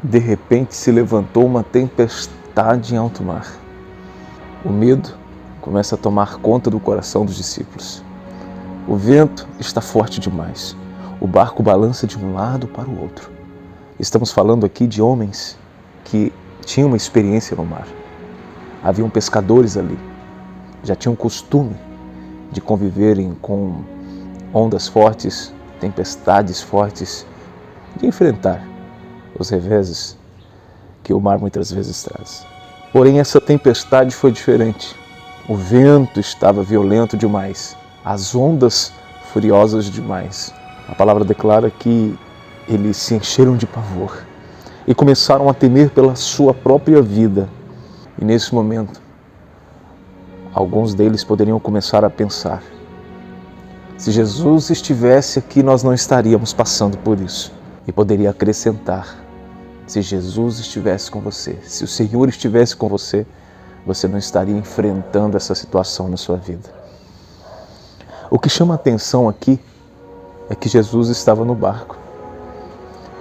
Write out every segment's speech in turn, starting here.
De repente se levantou uma tempestade em alto mar. O medo começa a tomar conta do coração dos discípulos. O vento está forte demais. O barco balança de um lado para o outro. Estamos falando aqui de homens que tinham uma experiência no mar. Haviam pescadores ali. Já tinham costume de conviverem com ondas fortes, tempestades fortes, de enfrentar os reveses que o mar muitas vezes traz. Porém, essa tempestade foi diferente. O vento estava violento demais, as ondas furiosas demais. A palavra declara que eles se encheram de pavor e começaram a temer pela sua própria vida. E nesse momento, alguns deles poderiam começar a pensar: se Jesus estivesse aqui, nós não estaríamos passando por isso. E poderia acrescentar: se Jesus estivesse com você, se o Senhor estivesse com você, você não estaria enfrentando essa situação na sua vida. O que chama a atenção aqui é que Jesus estava no barco.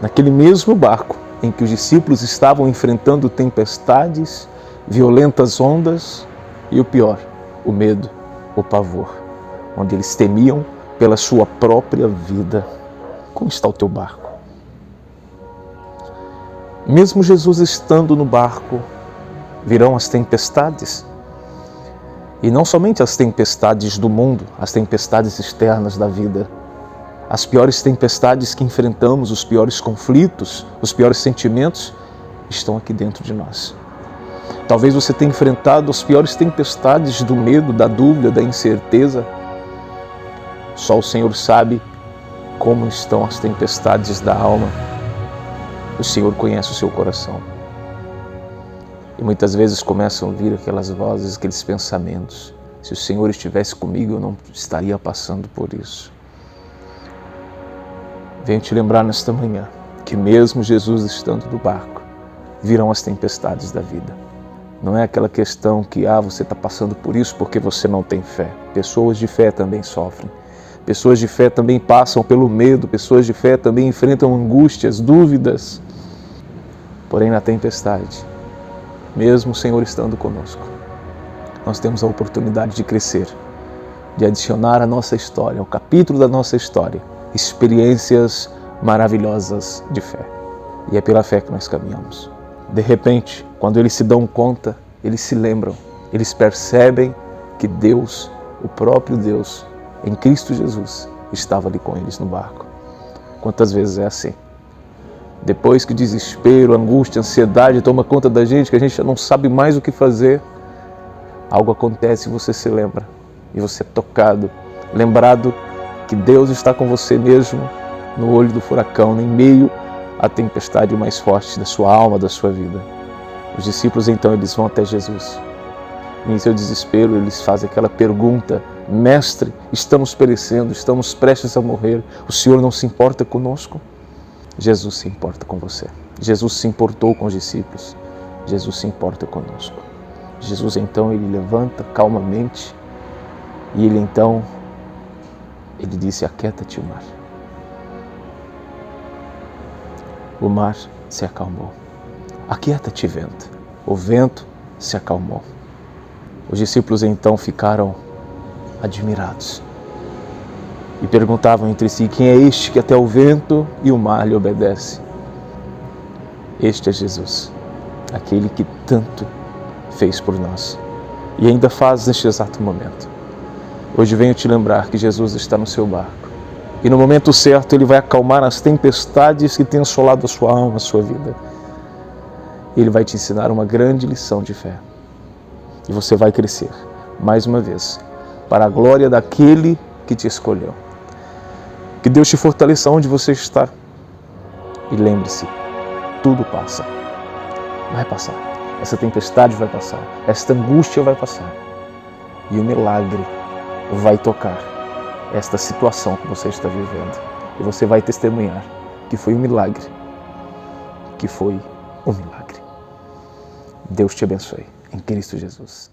Naquele mesmo barco em que os discípulos estavam enfrentando tempestades, violentas ondas e o pior, o medo, o pavor, onde eles temiam pela sua própria vida. Como está o teu barco? Mesmo Jesus estando no barco, virão as tempestades. E não somente as tempestades do mundo, as tempestades externas da vida. As piores tempestades que enfrentamos, os piores conflitos, os piores sentimentos, estão aqui dentro de nós. Talvez você tenha enfrentado as piores tempestades do medo, da dúvida, da incerteza. Só o Senhor sabe como estão as tempestades da alma. O Senhor conhece o seu coração. E muitas vezes começam a vir aquelas vozes, aqueles pensamentos: se o Senhor estivesse comigo, eu não estaria passando por isso. Venho te lembrar nesta manhã que mesmo Jesus estando no barco, virão as tempestades da vida. Não é aquela questão que você está passando por isso porque você não tem fé. Pessoas de fé também sofrem. Pessoas de fé também passam pelo medo. Pessoas de fé também enfrentam angústias, dúvidas. Porém, na tempestade, mesmo o Senhor estando conosco, nós temos a oportunidade de crescer, de adicionar à nossa história, ao capítulo da nossa história, experiências maravilhosas de fé. E é pela fé que nós caminhamos. De repente, quando eles se dão conta, eles se lembram, eles percebem que Deus, o próprio Deus, em Cristo Jesus, estava ali com eles no barco. Quantas vezes é assim? Depois que desespero, angústia, ansiedade toma conta da gente, que a gente já não sabe mais o que fazer, algo acontece e você se lembra. E você é tocado, lembrado que Deus está com você mesmo no olho do furacão, em meio à tempestade mais forte da sua alma, da sua vida. Os discípulos então eles vão até Jesus. E em seu desespero eles fazem aquela pergunta: Mestre, estamos perecendo, estamos prestes a morrer, o Senhor não se importa conosco? Jesus se importa com você. Jesus se importou com os discípulos. Jesus se importa conosco. Jesus então ele levanta calmamente e ele disse: aquieta-te o mar. O mar se acalmou. Aquieta-te, vento. O vento se acalmou. Os discípulos então ficaram admirados e perguntavam entre si: quem é este que até o vento e o mar lhe obedece? Este é Jesus, aquele que tanto fez por nós e ainda faz neste exato momento. Hoje venho te lembrar que Jesus está no seu barco e no momento certo Ele vai acalmar as tempestades que têm assolado a sua alma, a sua vida. Ele vai te ensinar uma grande lição de fé e você vai crescer mais uma vez para a glória daquele que te escolheu. Que Deus te fortaleça onde você está. E lembre-se, tudo passa. Vai passar. Essa tempestade vai passar. Esta angústia vai passar. E o milagre vai tocar esta situação que você está vivendo. E você vai testemunhar que foi um milagre. Que foi um milagre. Deus te abençoe. Em Cristo Jesus.